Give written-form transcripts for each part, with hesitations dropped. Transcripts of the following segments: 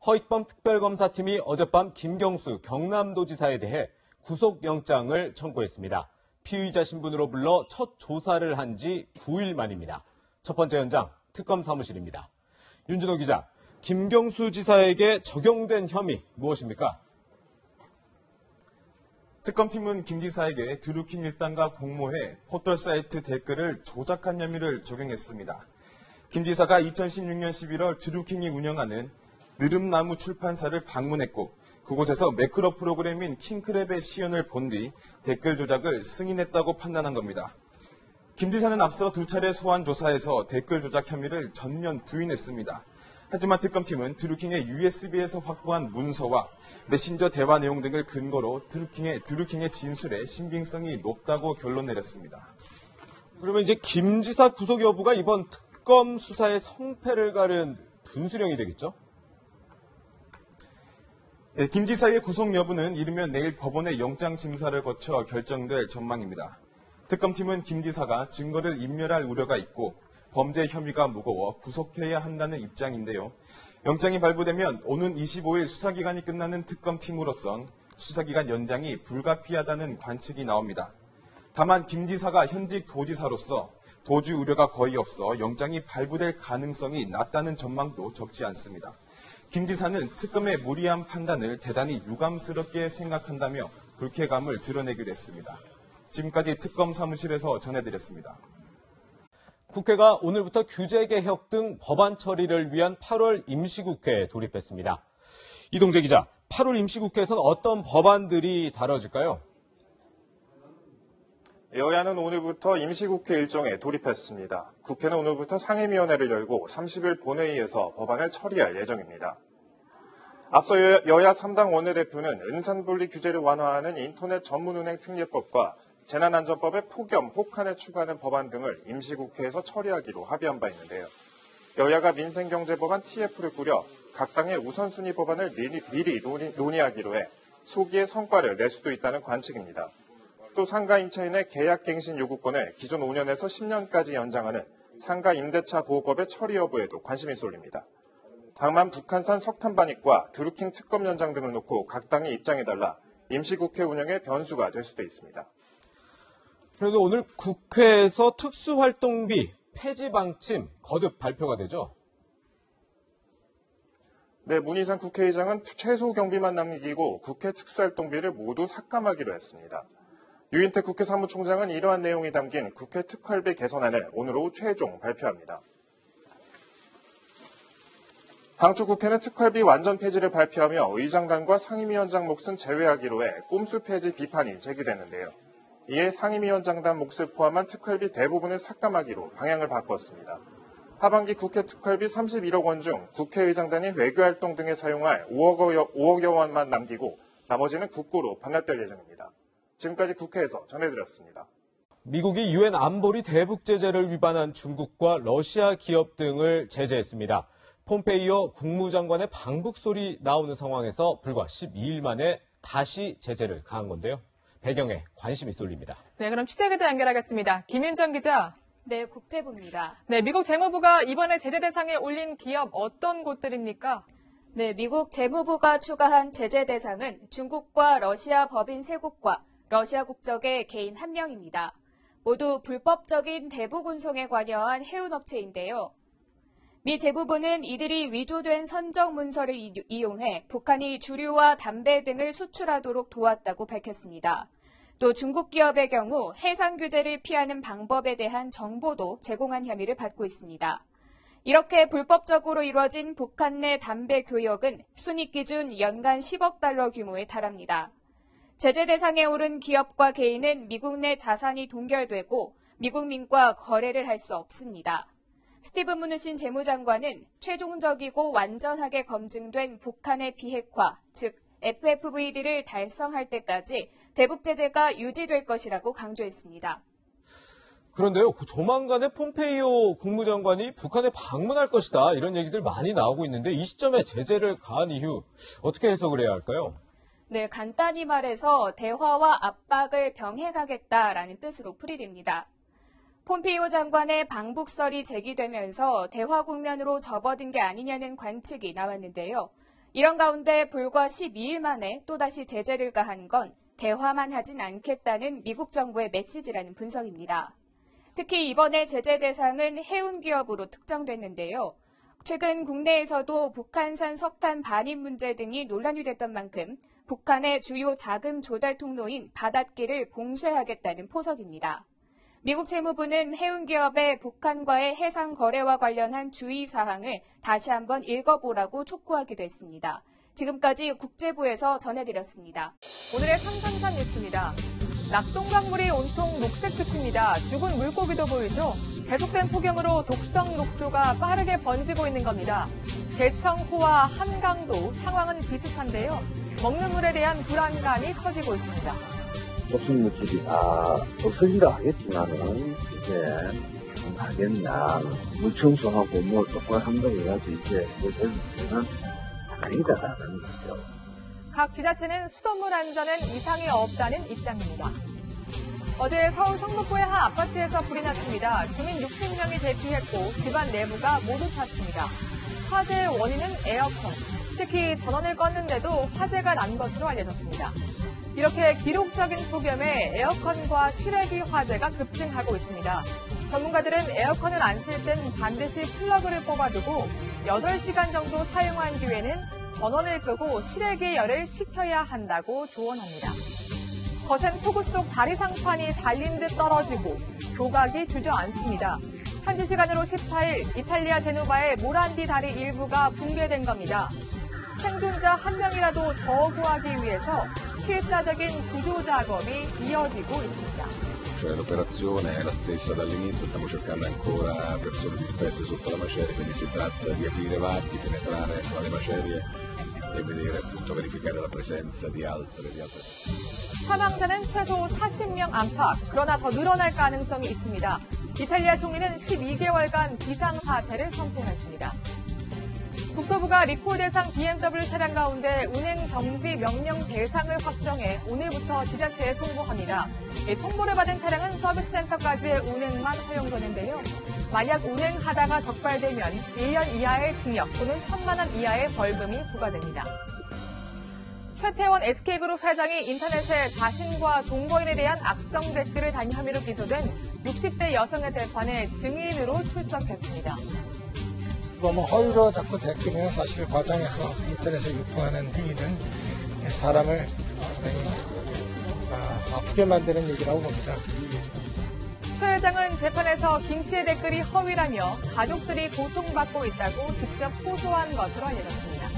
허익범 특별검사팀이 어젯밤 김경수 경남도지사에 대해 구속영장을 청구했습니다. 피의자 신분으로 불러 첫 조사를 한 지 9일 만입니다. 첫 번째 현장 특검 사무실입니다. 윤준호 기자, 김경수 지사에게 적용된 혐의 무엇입니까? 특검팀은 김 지사에게 드루킹 일당과 공모해 포털 사이트 댓글을 조작한 혐의를 적용했습니다. 김 지사가 2016년 11월 드루킹이 운영하는 느릅나무 출판사를 방문했고 그곳에서 매크로 프로그램인 킹크랩의 시연을 본 뒤 댓글 조작을 승인했다고 판단한 겁니다. 김 지사는 앞서 두 차례 소환 조사에서 댓글 조작 혐의를 전면 부인했습니다. 하지만 특검팀은 드루킹의 USB에서 확보한 문서와 메신저 대화 내용 등을 근거로 드루킹의 진술의 신빙성이 높다고 결론 내렸습니다. 그러면 이제 김 지사 구속 여부가 이번 특검 수사의 성패를 가른 분수령이 되겠죠? 네, 김 지사의 구속 여부는 이르면 내일 법원의 영장 심사를 거쳐 결정될 전망입니다. 특검팀은 김 지사가 증거를 인멸할 우려가 있고 범죄 혐의가 무거워 구속해야 한다는 입장인데요. 영장이 발부되면 오는 25일 수사기간이 끝나는 특검팀으로선 수사기간 연장이 불가피하다는 관측이 나옵니다. 다만 김 지사가 현직 도지사로서 도주 우려가 거의 없어 영장이 발부될 가능성이 낮다는 전망도 적지 않습니다. 김 지사는 특검의 무리한 판단을 대단히 유감스럽게 생각한다며 불쾌감을 드러내기로 했습니다. 지금까지 특검 사무실에서 전해드렸습니다. 국회가 오늘부터 규제 개혁 등 법안 처리를 위한 8월 임시국회에 돌입했습니다. 이동재 기자, 8월 임시국회에서는 어떤 법안들이 다뤄질까요? 여야는 오늘부터 임시국회 일정에 돌입했습니다. 국회는 오늘부터 상임위원회를 열고 30일 본회의에서 법안을 처리할 예정입니다. 앞서 여야 3당 원내대표는 은산분리 규제를 완화하는 인터넷 전문은행 특례법과 재난안전법에 폭염, 혹한을 추가하는 법안 등을 임시국회에서 처리하기로 합의한 바 있는데요. 여야가 민생경제법안 TF를 꾸려 각 당의 우선순위 법안을 미리 논의하기로 해 소기의 성과를 낼 수도 있다는 관측입니다. 또 상가 임차인의 계약갱신 요구권을 기존 5년에서 10년까지 연장하는 상가 임대차 보호법의 처리 여부에도 관심이 쏠립니다. 다만 북한산 석탄 반입과 드루킹 특검 연장 등을 놓고 각 당의 입장에 달라 임시국회 운영의 변수가 될 수도 있습니다. 그런데 오늘 국회에서 특수활동비 폐지 방침 거듭 발표가 되죠? 네, 문희상 국회의장은 최소 경비만 남기고 국회 특수활동비를 모두 삭감하기로 했습니다. 유인택 국회 사무총장은 이러한 내용이 담긴 국회 특활비 개선안을 오늘 오후 최종 발표합니다. 당초 국회는 특활비 완전 폐지를 발표하며 의장단과 상임위원장 몫은 제외하기로 해 꼼수 폐지 비판이 제기됐는데요. 이에 상임위원장단 몫을 포함한 특활비 대부분을 삭감하기로 방향을 바꿨습니다. 하반기 국회 특활비 31억 원 중 국회의장단이 외교활동 등에 사용할 5억여 원만 남기고 나머지는 국고로 반납될 예정입니다. 지금까지 국회에서 전해드렸습니다. 미국이 유엔 안보리 대북 제재를 위반한 중국과 러시아 기업 등을 제재했습니다. 폼페이오 국무장관의 방북 소리 나오는 상황에서 불과 12일 만에 다시 제재를 가한 건데요. 배경에 관심이 쏠립니다. 네, 그럼 취재기자 연결하겠습니다. 김윤정 기자. 네, 국제부입니다. 네, 미국 재무부가 이번에 제재 대상에 올린 기업 어떤 곳들입니까? 네, 미국 재무부가 추가한 제재 대상은 중국과 러시아 법인 3곳과 러시아 국적의 개인 1명입니다. 모두 불법적인 대북 운송에 관여한 해운업체인데요. 미 재무부는 이들이 위조된 선적 문서를 이용해 북한이 주류와 담배 등을 수출하도록 도왔다고 밝혔습니다. 또 중국 기업의 경우 해상 규제를 피하는 방법에 대한 정보도 제공한 혐의를 받고 있습니다. 이렇게 불법적으로 이루어진 북한 내 담배 교역은 순이익 기준 연간 10억 달러 규모에 달합니다. 제재 대상에 오른 기업과 개인은 미국 내 자산이 동결되고 미국민과 거래를 할 수 없습니다. 스티븐 무누신 재무장관은 최종적이고 완전하게 검증된 북한의 비핵화, 즉 FFVD를 달성할 때까지 대북 제재가 유지될 것이라고 강조했습니다. 그런데요, 조만간에 폼페이오 국무장관이 북한에 방문할 것이다 이런 얘기들 많이 나오고 있는데 이 시점에 제재를 가한 이유 어떻게 해석을 해야 할까요? 네, 간단히 말해서 대화와 압박을 병행하겠다라는 뜻으로 풀이됩니다. 폼페이오 장관의 방북설이 제기되면서 대화 국면으로 접어든 게 아니냐는 관측이 나왔는데요. 이런 가운데 불과 12일 만에 또다시 제재를 가한 건 대화만 하진 않겠다는 미국 정부의 메시지라는 분석입니다. 특히 이번에 제재 대상은 해운 기업으로 특정됐는데요. 최근 국내에서도 북한산 석탄 반입 문제 등이 논란이 됐던 만큼 북한의 주요 자금 조달 통로인 바닷길을 봉쇄하겠다는 포석입니다. 미국 재무부는 해운 기업의 북한과의 해상 거래와 관련한 주의 사항을 다시 한번 읽어보라고 촉구하기도 했습니다. 지금까지 국제부에서 전해드렸습니다. 오늘의 333 뉴스입니다. 낙동강물이 온통 녹색 끝입니다. 죽은 물고기도 보이죠? 계속된 폭염으로 독성 녹조가 빠르게 번지고 있는 겁니다. 대청호와 한강도 상황은 비슷한데요. 먹는 물에 대한 불안감이 커지고 있습니다. 독성 물질이 다 없어진다 하겠지만은 이제 하겠냐 물 청소하고 뭐 똑바로 한다고 해가지고 이제 그런 문제는 아니다라는 거죠. 각 지자체는 수돗물 안전엔 이상이 없다는 입장입니다. 어제 서울 성북구의 한 아파트에서 불이 났습니다. 주민 60명이 대피했고 집안 내부가 모두 탔습니다. 화재의 원인은 에어컨, 특히 전원을 껐는데도 화재가 난 것으로 알려졌습니다. 이렇게 기록적인 폭염에 에어컨과 실외기 화재가 급증하고 있습니다. 전문가들은 에어컨을 안 쓸 땐 반드시 플러그를 뽑아두고 8시간 정도 사용한 뒤에는 전원을 끄고 실외기 열을 식혀야 한다고 조언합니다. 거센 폭우 속 다리 상판이 잘린 듯 떨어지고 교각이 주저앉습니다. 현지 시간으로 14일 이탈리아 제노바의 모란디 다리 일부가 붕괴된 겁니다. 생존자 한 명이라도 더 구하기 위해서 필사적인 구조 작업이 이어지고 있습니다. Cioè l'operazione è la stessa dall'inizio, stiamo cercando ancora persone disperse sotto la macerie, quindi si tratta di aprire varchi, penetrare tra le macerie e vedere appunto verificare la presenza di altre. 사망자는 최소 40명 안팎, 그러나 더 늘어날 가능성이 있습니다. 이탈리아 총리는 12개월간 비상사태를 선포했습니다. 국토부가 리콜 대상 BMW 차량 가운데 운행 정지 명령 대상을 확정해 오늘부터 지자체에 통보합니다. 통보를 받은 차량은 서비스센터까지의 운행만 허용되는데요. 만약 운행하다가 적발되면 1년 이하의 징역 또는 1,000만 원 이하의 벌금이 부과됩니다. 최태원 SK그룹 회장이 인터넷에 자신과 동거인에 대한 악성 댓글을 단 혐의로 기소된 60대 여성의 재판에 증인으로 출석했습니다. 허위로 자꾸 댓글이나 사실 과장해서 인터넷에 유포하는 행위는 사람을 아프게 만드는 얘기라고 봅니다. 최 회장은 재판에서 김 씨의 댓글이 허위라며 가족들이 고통받고 있다고 직접 호소한 것으로 알려졌습니다.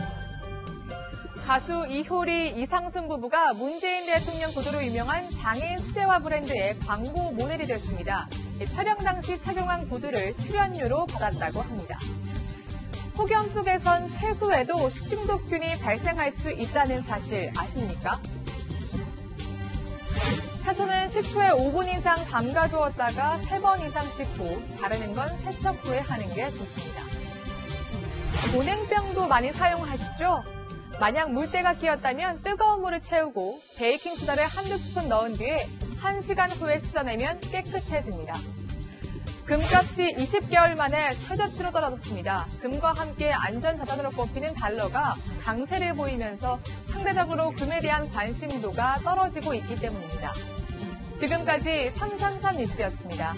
가수 이효리, 이상순 부부가 문재인 대통령 구두로 유명한 장애인 수제화 브랜드의 광고 모델이 됐습니다. 촬영 당시 착용한 구두를 출연료로 받았다고 합니다. 폭염 속에선 채소에도 식중독균이 발생할 수 있다는 사실 아십니까? 채소는 식초에 5분 이상 담가두었다가 3번 이상 씻고 자르는 건 세척 후에 하는 게 좋습니다. 보냉병도 많이 사용하시죠? 만약 물때가 끼었다면 뜨거운 물을 채우고 베이킹소다를 한두 스푼 넣은 뒤에 1시간 후에 씻어내면 깨끗해집니다. 금값이 20개월 만에 최저치로 떨어졌습니다. 금과 함께 안전자산으로 꼽히는 달러가 강세를 보이면서 상대적으로 금에 대한 관심도가 떨어지고 있기 때문입니다. 지금까지 333 뉴스였습니다.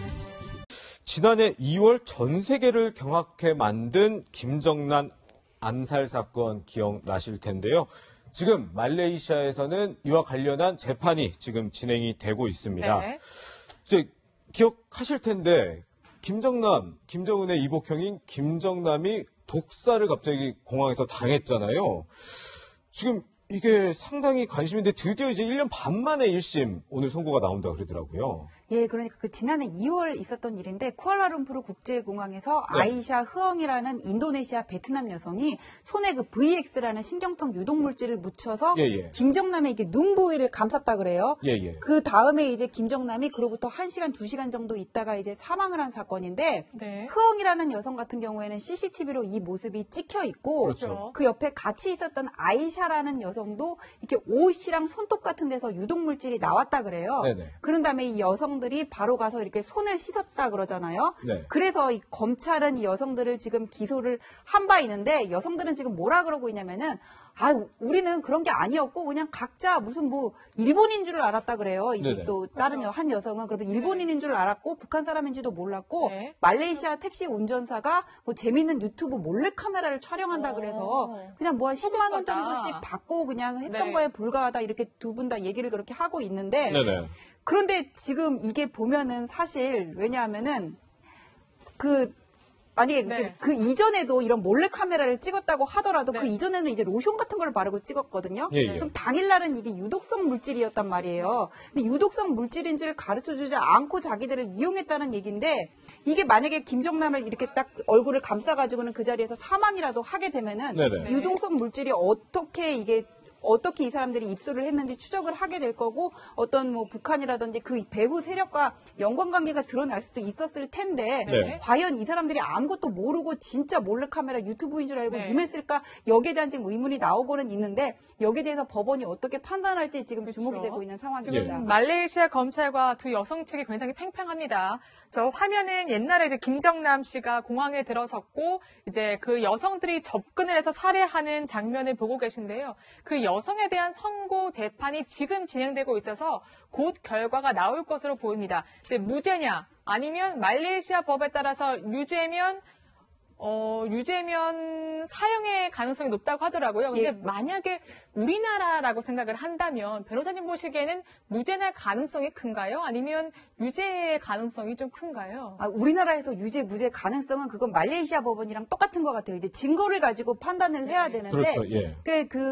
지난해 2월 전 세계를 경악해 만든 김정난 암살 사건 기억나실 텐데요. 지금 말레이시아에서는 이와 관련한 재판이 지금 진행이 되고 있습니다. 네. 이제 기억하실 텐데 김정은의 이복형인 김정남이 독사를 갑자기 공항에서 당했잖아요. 지금 이게 상당히 관심인데 드디어 이제 1년 반 만에 1심 오늘 선고가 나온다 그러더라고요. 예, 그러니까 지난해 2월 있었던 일인데 쿠알라룸푸르 국제공항에서 네. 아이샤 흐엉이라는 인도네시아 베트남 여성이 손에 그 VX라는 신경성 유독 물질을 묻혀서 김정남에게 눈 부위를 감쌌다 그래요. 그 다음에 이제 김정남이 그로부터 1시간, 2시간 정도 있다가 이제 사망을 한 사건인데 흐엉이라는 여성 같은 경우에는 CCTV로 이 모습이 찍혀 있고 그렇죠. 그 옆에 같이 있었던 아이샤라는 여성도 이렇게 옷이랑 손톱 같은 데서 유독 물질이 나왔다 그래요. 네네. 그런 다음에 이 여성 여성들이 바로 가서 이렇게 손을 씻었다 그러잖아요. 네. 그래서 이 검찰은 이 여성들을 지금 기소를 한 바 있는데 여성들은 지금 뭐라 그러고 있냐면은 우리는 그런 게 아니었고 그냥 각자 무슨 뭐 일본인 줄 알았다 그래요. 이게 또 다른 한 여성은 그러면 일본인인 줄 알았고 북한 사람인지도 몰랐고 네. 말레이시아 택시 운전사가 뭐 재밌는 유튜브 몰래카메라를 촬영한다 그래서 그냥 뭐 한 10만 원 정도씩 받고 그냥 했던 네. 거에 불과하다 이렇게 두 분 다 얘기를 그렇게 하고 있는데 네네. 그런데 지금 이게 보면은 사실 왜냐하면은 만약에 네. 그 이전에도 이런 몰래카메라를 찍었다고 하더라도 네. 그 이전에는 이제 로션 같은 걸 바르고 찍었거든요. 예, 예. 그럼 당일날은 이게 유독성 물질이었단 말이에요. 근데 유독성 물질인지를 가르쳐주지 않고 자기들을 이용했다는 얘기인데 이게 만약에 김정남을 이렇게 딱 얼굴을 감싸가지고는 그 자리에서 사망이라도 하게 되면은 네네. 유독성 물질이 어떻게 이 사람들이 입수를 했는지 추적을 하게 될 거고 어떤 뭐 북한이라든지 그 배후 세력과 연관관계가 드러날 수도 있었을 텐데 네. 과연 이 사람들이 아무것도 모르고 진짜 몰래카메라 유튜브인 줄 알고 네. 임했을까 여기에 대한 지금 의문이 나오고는 있는데 여기에 대해서 법원이 어떻게 판단할지 지금 그렇죠. 주목이 되고 있는 지금 상황입니다. 말레이시아 검찰과 두 여성 측이 굉장히 팽팽합니다. 저 화면은 옛날에 이제 김정남 씨가 공항에 들어섰고 이제 그 여성들이 접근을 해서 살해하는 장면을 보고 계신데요. 그 여성에 대한 선고 재판이 지금 진행되고 있어서 곧 결과가 나올 것으로 보입니다. 근데 무죄냐 아니면 말레이시아 법에 따라서 유죄면 사형의 가능성이 높다고 하더라고요. 근데 예. 만약에 우리나라라고 생각을 한다면 변호사님 보시기에는 무죄날 가능성이 큰가요? 아니면 유죄의 가능성이 좀 큰가요? 우리나라에서 유죄 무죄 가능성은 그건 말레이시아 법원이랑 똑같은 것 같아요. 이제 증거를 가지고 판단을 해야 되는데 그렇죠. 예.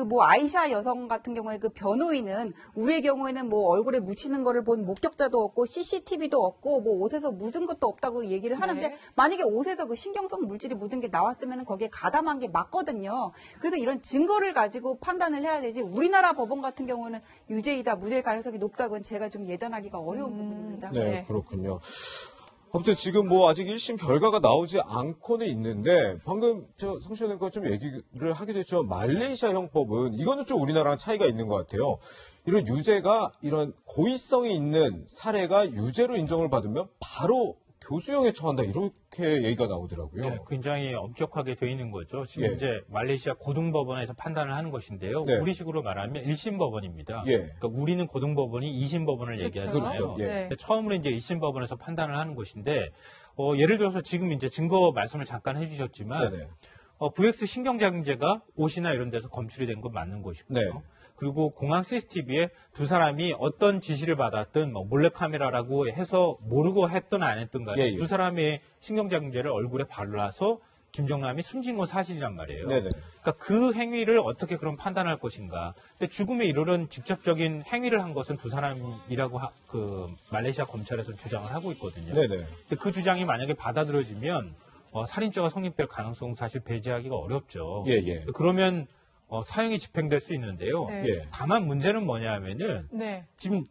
뭐 아이샤 여성 같은 경우에 그 변호인은 우리의 경우에는 뭐 얼굴에 묻히는 거를 본 목격자도 없고 CCTV도 없고 뭐 옷에서 묻은 것도 없다고 얘기를 하는데 네. 만약에 옷에서 그 신경성 물질이 묻은 게 나왔으면 거기에 가담한 게 맞거든요. 그래서 이런 증거를 가지고 판단을 해야 되지 우리나라 법원 같은 경우는 유죄이다 무죄일 가능성이 높다고는 제가 좀 예단하기가 어려운 부분입니다. 네, 그렇군요. 아무튼 지금 뭐 아직 1심 결과가 나오지 않고는 있는데 방금 성시현과 좀 얘기를 하기도 했죠. 말레이시아 형법은 이거는 좀 우리나라랑 차이가 있는 것 같아요. 이런 유죄가 이런 고의성이 있는 사례가 유죄로 인정을 받으면 바로 교수형에 처한다 이렇게 얘기가 나오더라고요. 네, 굉장히 엄격하게 돼 있는 거죠. 지금 예. 이제 말레이시아 고등법원에서 판단을 하는 것인데요. 네. 우리식으로 말하면 1심 법원입니다. 예. 그러니까 우리는 고등법원이 2심 법원을 얘기하잖아요. 그렇죠. 예. 네. 근데 처음으로 이제 1심 법원에서 판단을 하는 것인데 예를 들어서 지금 이제 증거 말씀을 잠깐 해주셨지만 네네. VX 신경작용제가 옷이나 이런 데서 검출이 된 건 맞는 것이고요. 네. 그리고 공항 CCTV에 두 사람이 어떤 지시를 받았든 뭐 몰래카메라라고 해서 모르고 했든 안 했든 간에 예, 예. 두 사람의 신경작용제를 얼굴에 발라서 김정남이 숨진 건 사실이란 말이에요. 네네. 그러니까 그 행위를 어떻게 그럼 판단할 것인가. 근데 죽음에 이르는 직접적인 행위를 한 것은 두 사람이라고 그 말레이시아 검찰에서 주장을 하고 있거든요. 네네. 근데 그 주장이 만약에 받아들여지면 살인죄가 성립될 가능성 사실 배제하기가 어렵죠. 예, 예. 그러면 사형이 집행될 수 있는데요. 네. 예. 다만 문제는 뭐냐면은 네. 지금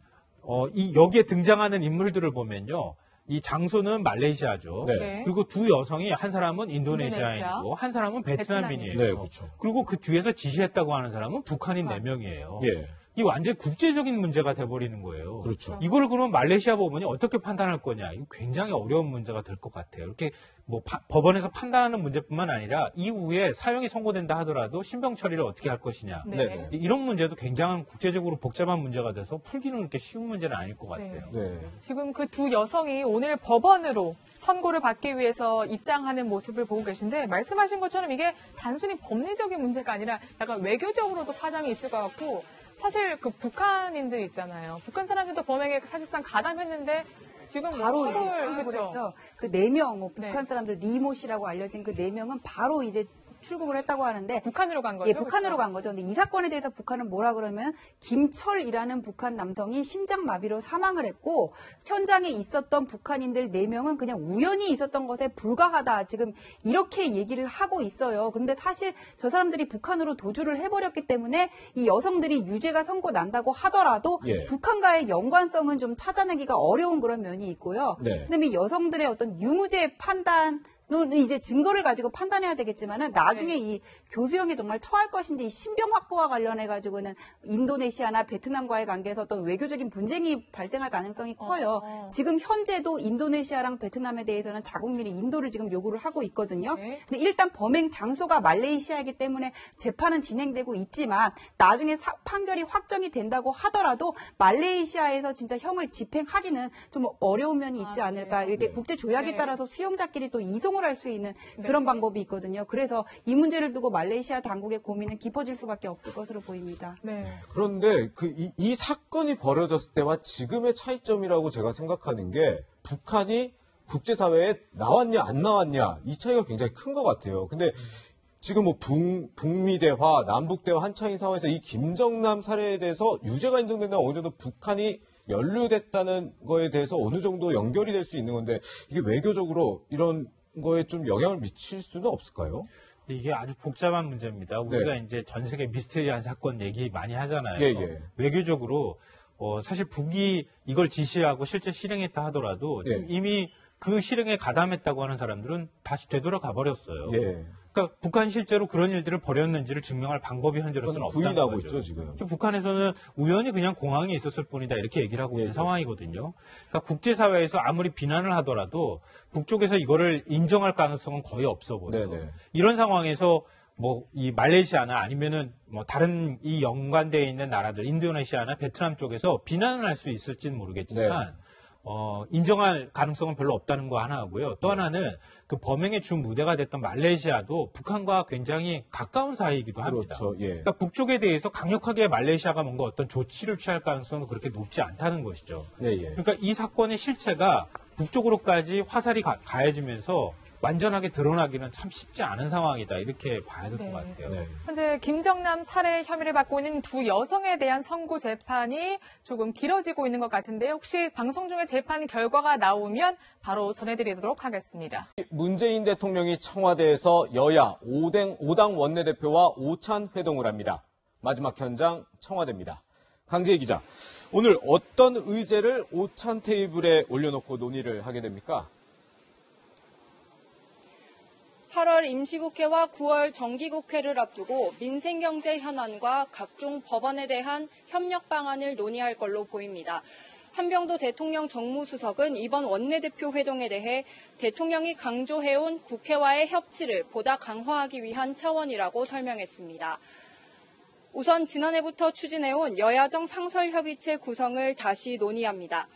여기에 등장하는 인물들을 보면요. 이 장소는 말레이시아죠. 네. 네. 그리고 두 여성이 한 사람은 인도네시아인이고 인도네시아. 한 사람은 베트남인이에요. 네, 그렇죠. 그리고 그 뒤에서 지시했다고 하는 사람은 북한인 아. 4명이에요. 예. 이 완전히 국제적인 문제가 돼버리는 거예요. 그렇죠. 이걸 그러면 말레이시아 법원이 어떻게 판단할 거냐. 이거 굉장히 어려운 문제가 될 것 같아요. 이렇게 뭐 법원에서 판단하는 문제뿐만 아니라 이후에 사형이 선고된다 하더라도 신병 처리를 어떻게 할 것이냐. 네. 네네. 이런 문제도 굉장히 국제적으로 복잡한 문제가 돼서 풀기는 그렇게 쉬운 문제는 아닐 것 같아요. 네. 지금 그 두 여성이 오늘 법원으로 선고를 받기 위해서 입장하는 모습을 보고 계신데 말씀하신 것처럼 이게 단순히 법리적인 문제가 아니라 약간 외교적으로도 파장이 있을 것 같고 사실 그 북한인들 있잖아요. 북한 사람들도 범행에 사실상 가담했는데 지금 바로 이제 처벌, 출국을 그렇죠? 했죠. 그 4명, 네. 북한 사람들 리모 씨라고 알려진 그 4명은 바로 이제 출국을 했다고 하는데 북한으로 간 거죠? 예, 북한으로 그렇죠? 간 거죠. 근데 이 사건에 대해서 북한은 뭐라 그러면 김철이라는 북한 남성이 심장마비로 사망을 했고 현장에 있었던 북한인들 4명은 그냥 우연히 있었던 것에 불과하다. 지금 이렇게 얘기를 하고 있어요. 그런데 사실 저 사람들이 북한으로 도주를 해버렸기 때문에 이 여성들이 유죄가 선고난다고 하더라도 예. 북한과의 연관성은 좀 찾아내기가 어려운 그런 면이 있고요. 네. 그다음에 여성들의 어떤 유무죄 판단 는 이제 증거를 가지고 판단해야 되겠지만은 나중에 네. 이 교수형에 정말 처할 것인지 이 신병 확보와 관련해 가지고는 인도네시아나 베트남과의 관계에서 어떤 외교적인 분쟁이 발생할 가능성이 커요. 지금 현재도 인도네시아랑 베트남에 대해서는 자국민이 인도를 지금 요구를 하고 있거든요. 네. 근데 일단 범행 장소가 말레이시아이기 때문에 재판은 진행되고 있지만 나중에 판결이 확정이 된다고 하더라도 말레이시아에서 진짜 형을 집행하기는 좀 어려운 면이 있지 않을까. 이게 국제 조약에 네. 따라서 수용자끼리 또 이송을 할 수 있는 그런 방법이 있거든요. 그래서 이 문제를 두고 말레이시아 당국의 고민은 깊어질 수밖에 없을 것으로 보입니다. 네. 그런데 이 사건이 벌어졌을 때와 지금의 차이점이라고 제가 생각하는 게 북한이 국제사회에 나왔냐 안 나왔냐 이 차이가 굉장히 큰 것 같아요. 근데 지금 뭐 북미 대화, 남북 대화 한창인 상황에서 이 김정남 사례에 대해서 유죄가 인정된다면 어느 정도 북한이 연루됐다는 거에 대해서 어느 정도 연결이 될 수 있는 건데 이게 외교적으로 이런 거에 좀 영향을 미칠 수는 없을까요? 이게 아주 복잡한 문제입니다. 우리가 이제 전 세계 미스테리한 사건 얘기 많이 하잖아요. 예. 외교적으로 사실 북이 이걸 지시하고 실제 실행했다 하더라도 이미 그 실행에 가담했다고 하는 사람들은 다시 되돌아가 버렸어요. 그러니까 북한이 실제로 그런 일들을 벌였는지를 증명할 방법이 현재로서는 없다는 부인하고 거죠. 있죠, 지금. 북한에서는 우연히 그냥 공항에 있었을 뿐이다 이렇게 얘기를 하고 있는 상황이거든요. 그러니까 국제사회에서 아무리 비난을 하더라도 북쪽에서 이거를 인정할 가능성은 거의 없어 보여요. 이런 상황에서 뭐 이 말레이시아나 아니면은 뭐 다른 이 연관되어 있는 나라들 인도네시아나 베트남 쪽에서 비난을 할 수 있을지는 모르겠지만 인정할 가능성은 별로 없다는 거 하나 하고요. 또 하나는 그 범행의 주 무대가 됐던 말레이시아도 북한과 굉장히 가까운 사이이기도 합니다. 그렇죠. 그러니까 북쪽에 대해서 강력하게 말레이시아가 뭔가 어떤 조치를 취할 가능성은 그렇게 높지 않다는 것이죠. 그러니까 이 사건의 실체가 북쪽으로까지 화살이 가해지면서 완전하게 드러나기는 참 쉽지 않은 상황이다. 이렇게 봐야 될 것 같아요. 현재 김정남 살해 혐의를 받고 있는 두 여성에 대한 선고 재판이 조금 길어지고 있는 것 같은데 혹시 방송 중에 재판 결과가 나오면 바로 전해드리도록 하겠습니다. 문재인 대통령이 청와대에서 여야 5당 원내대표와 오찬 회동을 합니다. 마지막 현장 청와대입니다. 강지혜 기자, 오늘 어떤 의제를 오찬 테이블에 올려놓고 논의를 하게 됩니까? 8월 임시국회와 9월 정기국회를 앞두고 민생경제 현안과 각종 법안에 대한 협력 방안을 논의할 걸로 보입니다. 한병도 대통령 정무수석은 이번 원내대표 회동에 대해 대통령이 강조해온 국회와의 협치를 보다 강화하기 위한 차원이라고 설명했습니다. 우선 지난해부터 추진해온 여야정 상설협의체 구성을 다시 논의합니다.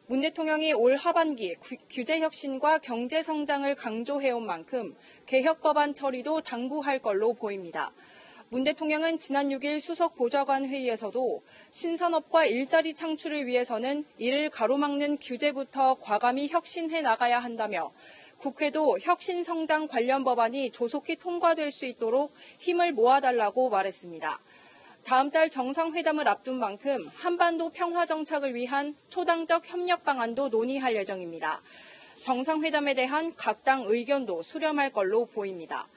문 대통령이 올 하반기 규제혁신과 경제성장을 강조해온 만큼 개혁법안 처리도 당부할 걸로 보입니다. 문 대통령은 지난 6일 수석 보좌관 회의에서도 신산업과 일자리 창출을 위해서는 이를 가로막는 규제부터 과감히 혁신해 나가야 한다며 국회도 혁신성장 관련 법안이 조속히 통과될 수 있도록 힘을 모아달라고 말했습니다. 다음 달 정상회담을 앞둔 만큼 한반도 평화 정착을 위한 초당적 협력 방안도 논의할 예정입니다. 정상회담에 대한 각 당 의견도 수렴할 걸로 보입니다.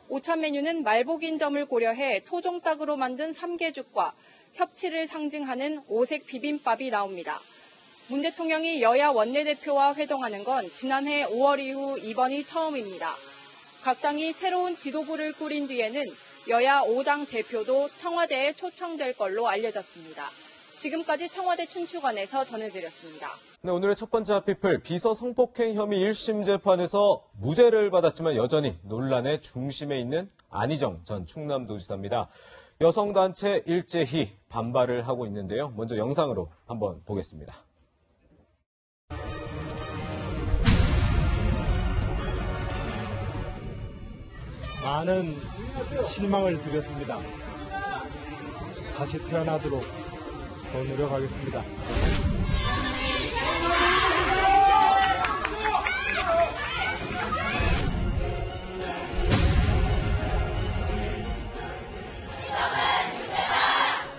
오찬 메뉴는 말복인 점을 고려해 토종닭으로 만든 삼계죽과 협치를 상징하는 오색 비빔밥이 나옵니다. 문 대통령이 여야 원내대표와 회동하는 건 지난해 5월 이후 이번이 처음입니다. 각 당이 새로운 지도부를 꾸린 뒤에는 여야 5당 대표도 청와대에 초청될 걸로 알려졌습니다. 지금까지 청와대 춘추관에서 전해드렸습니다. 네, 오늘의 첫 번째 핫피플, 비서 성폭행 혐의 1심 재판에서 무죄를 받았지만 여전히 논란의 중심에 있는 안희정 전 충남도지사입니다. 여성단체 일제히 반발을 하고 있는데요. 먼저 영상으로 한번 보겠습니다. 많은 실망을 드렸습니다. 다시 태어나도록 더 노력하겠습니다.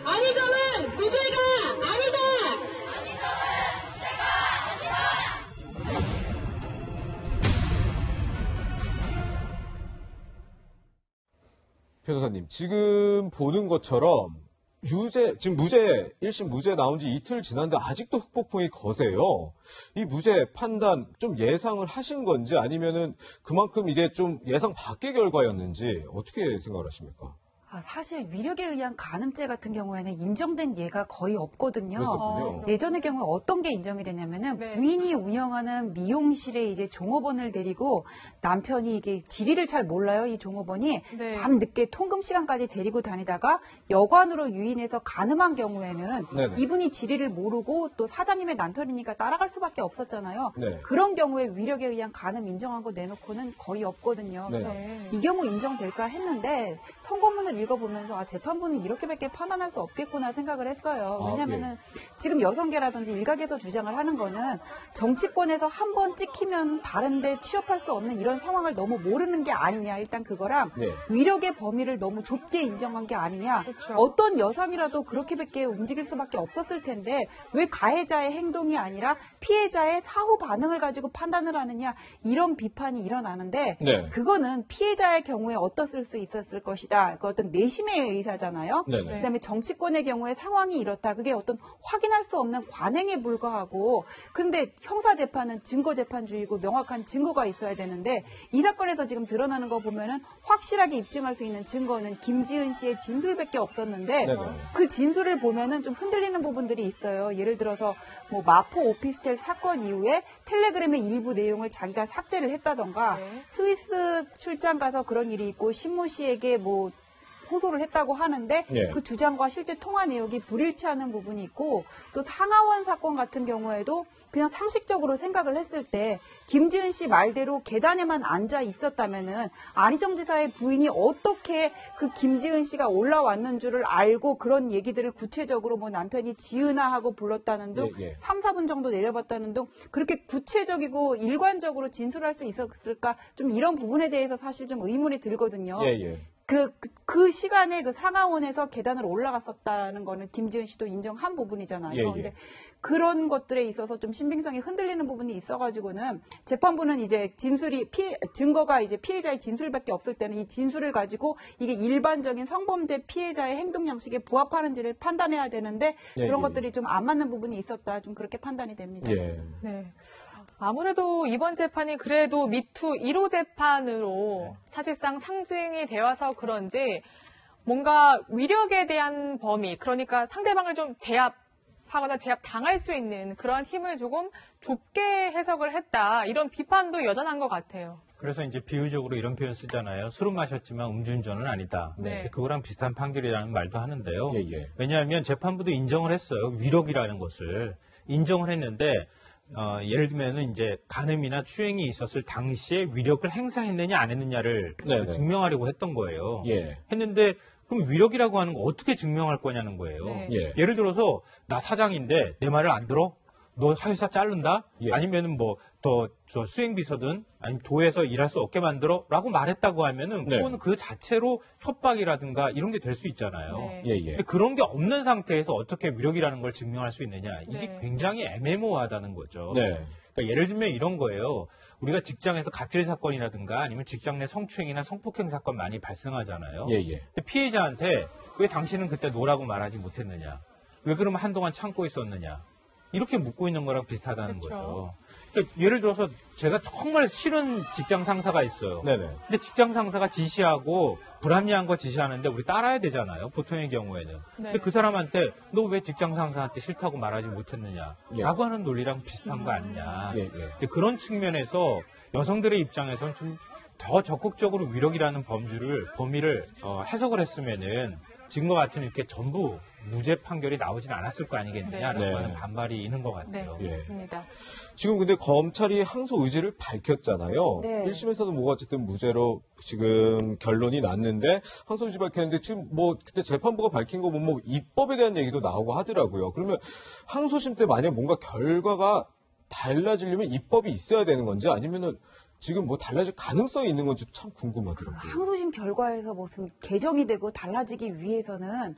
안희정은 무죄가 아니다! 변호사님, 지금 보는 것처럼 지금 1심 무죄 나온 지 이틀 지났는데 아직도 흑폭풍이 거세요. 이 무죄 판단 좀 예상을 하신 건지 아니면은 그만큼 이게 좀 예상 밖의 결과였는지 어떻게 생각을 하십니까? 사실 위력에 의한 간음죄 같은 경우에는 인정된 예가 거의 없거든요. 그렇군요. 예전의 경우에 어떤 게 인정이 됐냐면은 네. 부인이 운영하는 미용실에 이제 종업원을 데리고 남편이 이게 지리를 잘 몰라요. 이 종업원이 네. 밤 늦게 통금 시간까지 데리고 다니다가 여관으로 유인해서 간음한 경우에는 네네. 이분이 지리를 모르고 또 사장님의 남편이니까 따라갈 수밖에 없었잖아요. 네. 그런 경우에 위력에 의한 간음 인정한 거 내놓고는 거의 없거든요. 네. 그래서 네. 이 경우 인정될까 했는데 선고문을 읽어보면서 재판부는 이렇게밖에 판단할 수 없겠구나 생각을 했어요. 왜냐면은 지금 여성계라든지 일각에서 주장을 하는 거는 정치권에서 한 번 찍히면 다른데 취업할 수 없는 이런 상황을 너무 모르는 게 아니냐. 일단 그거랑 네. 위력의 범위를 너무 좁게 인정한 게 아니냐. 그렇죠. 어떤 여성이라도 그렇게밖에 움직일 수밖에 없었을 텐데 왜 가해자의 행동이 아니라 피해자의 사후 반응을 가지고 판단을 하느냐. 이런 비판이 일어나는데 네. 그거는 피해자의 경우에 어떻을 수 있었을 것이다. 그 어떤 내심의 의사잖아요. 네네. 그다음에 정치권의 경우에 상황이 이렇다. 그게 어떤 확인할 수 없는 관행에 불과하고 근데 형사재판은 증거재판주의고 명확한 증거가 있어야 되는데 이 사건에서 지금 드러나는 거 보면은 확실하게 입증할 수 있는 증거는 김지은 씨의 진술밖에 없었는데 네네. 그 진술을 보면은 좀 흔들리는 부분들이 있어요. 예를 들어서 뭐 마포 오피스텔 사건 이후에 텔레그램의 일부 내용을 자기가 삭제를 했다던가 네. 스위스 출장 가서 그런 일이 있고 신모 씨에게 뭐 호소를 했다고 하는데 예. 그 주장과 실제 통화 내역이 불일치하는 부분이 있고 또 상하원 사건 같은 경우에도 그냥 상식적으로 생각을 했을 때 김지은 씨 말대로 계단에만 앉아 있었다면은 안희정 지사의 부인이 어떻게 그 김지은 씨가 올라왔는 줄을 알고 그런 얘기들을 구체적으로 뭐 남편이 지은아 하고 불렀다는 등 예, 예. 3, 4분 정도 내려봤다는 등 그렇게 구체적이고 일관적으로 진술할 수 있었을까 좀 이런 부분에 대해서 사실 좀 의문이 들거든요. 예, 예. 그 시간에 그 상하원에서 계단을 올라갔었다는 거는 김지은 씨도 인정한 부분이잖아요. 예, 예. 근데 그런 것들에 있어서 좀 신빙성이 흔들리는 부분이 있어가지고는 재판부는 이제 증거가 이제 피해자의 진술밖에 없을 때는 이 진술을 가지고 이게 일반적인 성범죄 피해자의 행동 양식에 부합하는지를 판단해야 되는데 예, 그런 예. 것들이 좀 안 맞는 부분이 있었다. 좀 그렇게 판단이 됩니다. 예. 네. 아무래도 이번 재판이 그래도 미투 1호 재판으로 사실상 상징이 되어서 그런지 뭔가 위력에 대한 범위, 그러니까 상대방을 좀 제압하거나 제압당할 수 있는 그런 힘을 조금 좁게 해석을 했다. 이런 비판도 여전한 것 같아요. 그래서 이제 비유적으로 이런 표현 쓰잖아요. 술은 마셨지만 음주운전은 아니다. 네. 그거랑 비슷한 판결이라는 말도 하는데요. 예, 예. 왜냐하면 재판부도 인정을 했어요. 위력이라는 것을 인정을 했는데 예를 들면은 이제 간음이나 추행이 있었을 당시에 위력을 행사했느냐 안 했느냐를 네네. 증명하려고 했던 거예요. 예. 했는데 그럼 위력이라고 하는 거 어떻게 증명할 거냐는 거예요. 네. 예. 예를 들어서 나 사장인데 내 말을 안 들어? 너 회사 자른다? 예. 아니면은 뭐 저 수행비서든 아니면 도에서 일할 수 없게 만들어라고 말했다고 하면은 네. 그거는 그 자체로 협박이라든가 이런 게 될 수 있잖아요. 네. 예, 예. 근데 그런 게 없는 상태에서 어떻게 위력이라는 걸 증명할 수 있느냐? 이게 네. 굉장히 애매모호하다는 거죠. 네. 그러니까 예를 들면 이런 거예요. 우리가 직장에서 갑질 사건이라든가 아니면 직장 내 성추행이나 성폭행 사건 많이 발생하잖아요. 예, 예. 근데 피해자한테 왜 당신은 그때 노라고 말하지 못했느냐? 왜 그러면 한동안 참고 있었느냐? 이렇게 묻고 있는 거랑 비슷하다는 그렇죠. 거죠. 그러니까 예를 들어서 제가 정말 싫은 직장 상사가 있어요. 네네. 근데 직장 상사가 지시하고 불합리한 거 지시하는데 우리 따라야 되잖아요. 보통의 경우에는. 네. 근데 그 사람한테 너 왜 직장 상사한테 싫다고 말하지 못했느냐? 예. 라고 하는 논리랑 비슷한 거 아니냐. 예, 예. 근데 그런 측면에서 여성들의 입장에서는 좀 더 적극적으로 위력이라는 범위를 해석을 했으면은 지금과 같은 이렇게 전부 무죄 판결이 나오진 않았을 거 아니겠느냐라고 네. 하는 반발이 있는 것 네, 같아요. 예. 맞습니다. 지금 근데 검찰이 항소 의지를 밝혔잖아요. 네. 1심에서는 뭐 어쨌든 무죄로 지금 결론이 났는데 항소 의지 밝혔는데 지금 뭐 그때 재판부가 밝힌 거 보면 뭐 입법에 대한 얘기도 나오고 하더라고요. 그러면 항소심 때 만약 뭔가 결과가 달라지려면 입법이 있어야 되는 건지 아니면은 지금 뭐 달라질 가능성이 있는 건지 참 궁금하더라고요. 항소심 결과에서 무슨 개정이 되고 달라지기 위해서는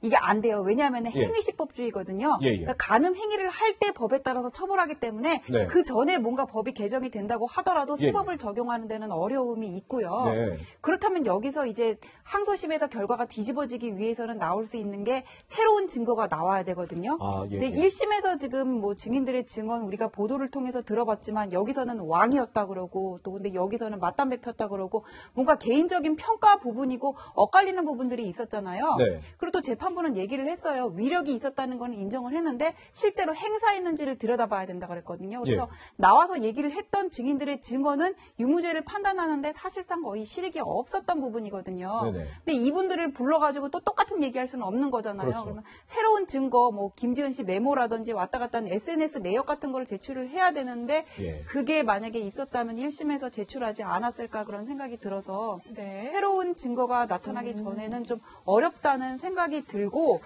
이게 안 돼요. 왜냐하면 행위시법주의거든요. 그러니까 간음 행위를 할 때 법에 따라서 처벌하기 때문에 그 전에 뭔가 법이 개정이 된다고 하더라도 세법을 적용하는 데는 어려움이 있고요. 그렇다면 여기서 이제 항소심에서 결과가 뒤집어지기 위해서는 나올 수 있는 게 새로운 증거가 나와야 되거든요. 근데 1심에서 지금 뭐 증인들의 증언 우리가 보도를 통해서 들어봤지만 여기서는 왕이었다 그러고 또 근데 여기서는 맞담배 폈다 그러고 뭔가 개인적인 평가 부분이고 엇갈리는 부분들이 있었잖아요. 그리고 또 재판부는 얘기를 했어요. 위력이 있었다는 건 인정을 했는데 실제로 행사했는지를 들여다봐야 된다 그랬거든요. 그래서 나와서 얘기를 했던 증인들의 증언은 유무죄를 판단하는데 사실상 거의 실익이 없었던 부분이거든요. 근데 이분들을 불러가지고 또 똑같은 얘기할 수는 없는 거잖아요. 그러면 새로운 증거, 뭐 김지은 씨 메모라든지 왔다 갔다 하는 SNS 내역 같은 걸 제출을 해야 되는데 그게 만약에 있었다면 1심에서 제출하지 않았을까 그런 생각이 들어서 새로운 증거가 나타나기 전에는 좀 어렵다는 생각이 들고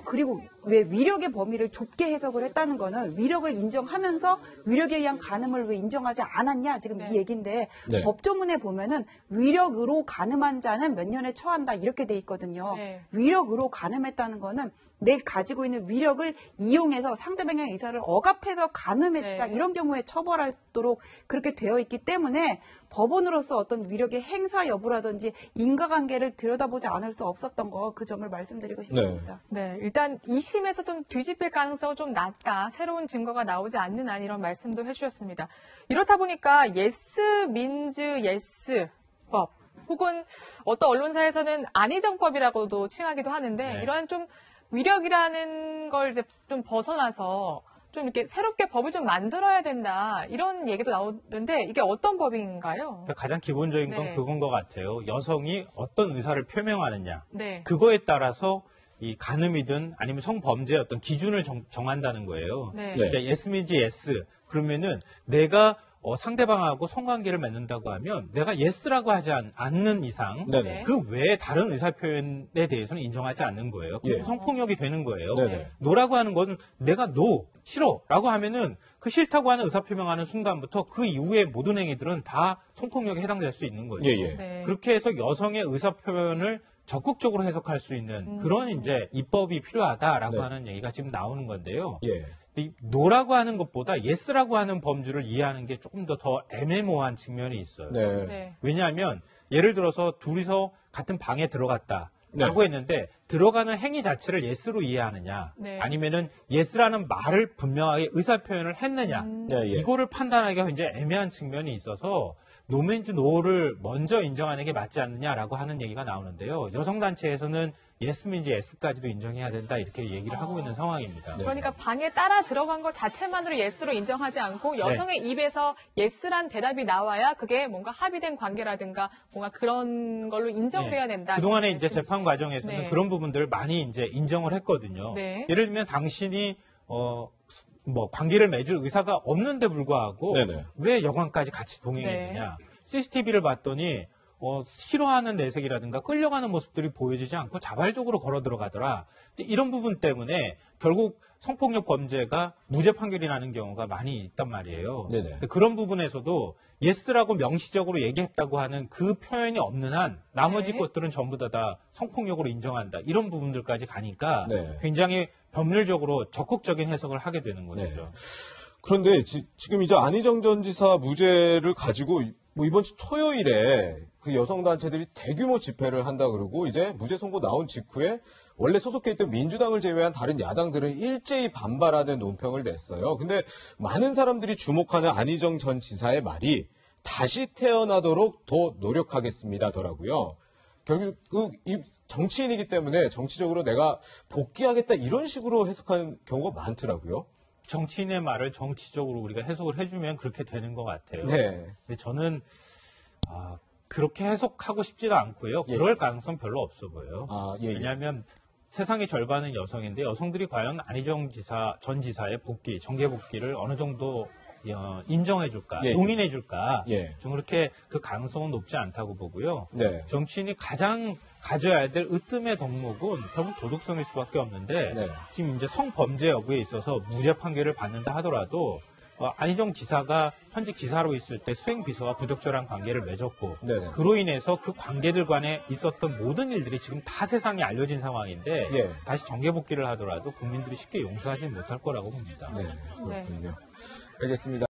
그리고 왜 위력의 범위를 좁게 해석을 했다는 거는 위력을 인정하면서 위력에 의한 간음을 왜 인정하지 않았냐 지금 이 얘기인데 법조문에 보면은 위력으로 간음한 자는 몇 년에 처한다 이렇게 돼 있거든요. 위력으로 간음했다는 거는 내 가지고 있는 위력을 이용해서 상대방의 의사를 억압해서 간음했다 이런 경우에 처벌하도록 그렇게 되어 있기 때문에 법원으로서 어떤 위력의 행사 여부라든지 인과관계를 들여다보지 않을 수 없었던 거 그 점을 말씀드리고 싶습니다. 일단 2심에서 좀 뒤집힐 가능성은 좀 낮다. 새로운 증거가 나오지 않는 한 이런 말씀도 해주셨습니다. 이렇다 보니까 예스 민즈 예스 법 혹은 어떤 언론사에서는 안희정법이라고도 칭하기도 하는데 이러한 좀 위력이라는 걸 이제 좀 벗어나서 좀 이렇게 새롭게 법을 좀 만들어야 된다 이런 얘기도 나오는데 이게 어떤 법인가요? 가장 기본적인 건 그건 것 같아요. 여성이 어떤 의사를 표명하느냐 그거에 따라서 이 간음이든 아니면 성범죄의 어떤 기준을 정한다는 거예요. 그러니까 yes means yes 그러면은 내가 상대방하고 성관계를 맺는다고 하면 내가 yes라고 하지 않는 이상 그 외에 다른 의사표현에 대해서는 인정하지 않는 거예요. 그게 성폭력이 되는 거예요. no라고 하는 건 내가 no, 싫어라고 하면은 그 싫다고 하는 의사표명하는 순간부터 그 이후의 모든 행위들은 다 성폭력에 해당될 수 있는 거죠. 그렇게 해서 여성의 의사표현을 적극적으로 해석할 수 있는 그런 이제 입법이 필요하다라고 하는 얘기가 지금 나오는 건데요. 이 no라고 하는 것보다 yes라고 하는 범주를 이해하는 게 조금 더 애매모호한 측면이 있어요. 왜냐하면 예를 들어서 둘이서 같은 방에 들어갔다라고 했는데 들어가는 행위 자체를 yes로 이해하느냐 아니면은 yes라는 말을 분명하게 의사표현을 했느냐 이거를 판단하기가 굉장히 애매한 측면이 있어서 노맨즈 노를 먼저 인정하는 게 맞지 않느냐라고 하는 얘기가 나오는데요. 여성단체에서는 yes means yes까지도 인정해야 된다 이렇게 얘기를 하고 있는 상황입니다. 그러니까 방에 따라 들어간 것 자체만으로 yes로 인정하지 않고 여성의 입에서 yes란 대답이 나와야 그게 뭔가 합의된 관계라든가 뭔가 그런 걸로 인정돼야 된다. 그동안에 이제 재판 과정에서는 그런 부분들을 많이 이제 인정을 했거든요. 예를 들면 당신이 뭐 관계를 맺을 의사가 없는데 불구하고 왜 여관까지 같이 동행했느냐. CCTV를 봤더니 싫어하는 내색이라든가 끌려가는 모습들이 보여지지 않고 자발적으로 걸어 들어가더라. 이런 부분 때문에 결국 성폭력 범죄가 무죄 판결이 나는 경우가 많이 있단 말이에요. 그런 부분에서도 yes라고 명시적으로 얘기했다고 하는 그 표현이 없는 한 나머지 것들은 전부 다 성폭력으로 인정한다. 이런 부분들까지 가니까 굉장히 법률적으로 적극적인 해석을 하게 되는 것이죠. 그런데 지금 이제 안희정 전 지사 무죄를 가지고 뭐 이번 주 토요일에 그 여성단체들이 대규모 집회를 한다 그러고 이제 무죄 선고 나온 직후에 원래 소속해 있던 민주당을 제외한 다른 야당들은 일제히 반발하는 논평을 냈어요. 근데 많은 사람들이 주목하는 안희정 전 지사의 말이 다시 태어나도록 더 노력하겠습니다더라고요. 결국 이 정치인이기 때문에 정치적으로 내가 복귀하겠다 이런 식으로 해석하는 경우가 많더라고요. 정치인의 말을 정치적으로 우리가 해석을 해주면 그렇게 되는 것 같아요. 근데 저는 그렇게 해석하고 싶지도 않고요. 그럴 가능성 별로 없어 보여요. 왜냐하면 세상의 절반은 여성인데 여성들이 과연 안희정 전 지사의 복귀, 정계 복귀를 어느 정도 인정해줄까, 용인해줄까, 좀 그렇게 그 가능성은 높지 않다고 보고요. 정치인이 가장 가져야 될 으뜸의 덕목은 결국 도덕성일 수밖에 없는데 지금 이제 성범죄 여부에 있어서 무죄 판결을 받는다 하더라도 안희정 지사가 현직 지사로 있을 때 수행비서와 부적절한 관계를 맺었고 네네. 그로 인해서 그 관계들 간에 있었던 모든 일들이 지금 다 세상에 알려진 상황인데 예. 다시 정계복귀를 하더라도 국민들이 쉽게 용서하지는 못할 거라고 봅니다. 네, 그렇군요. 알겠습니다.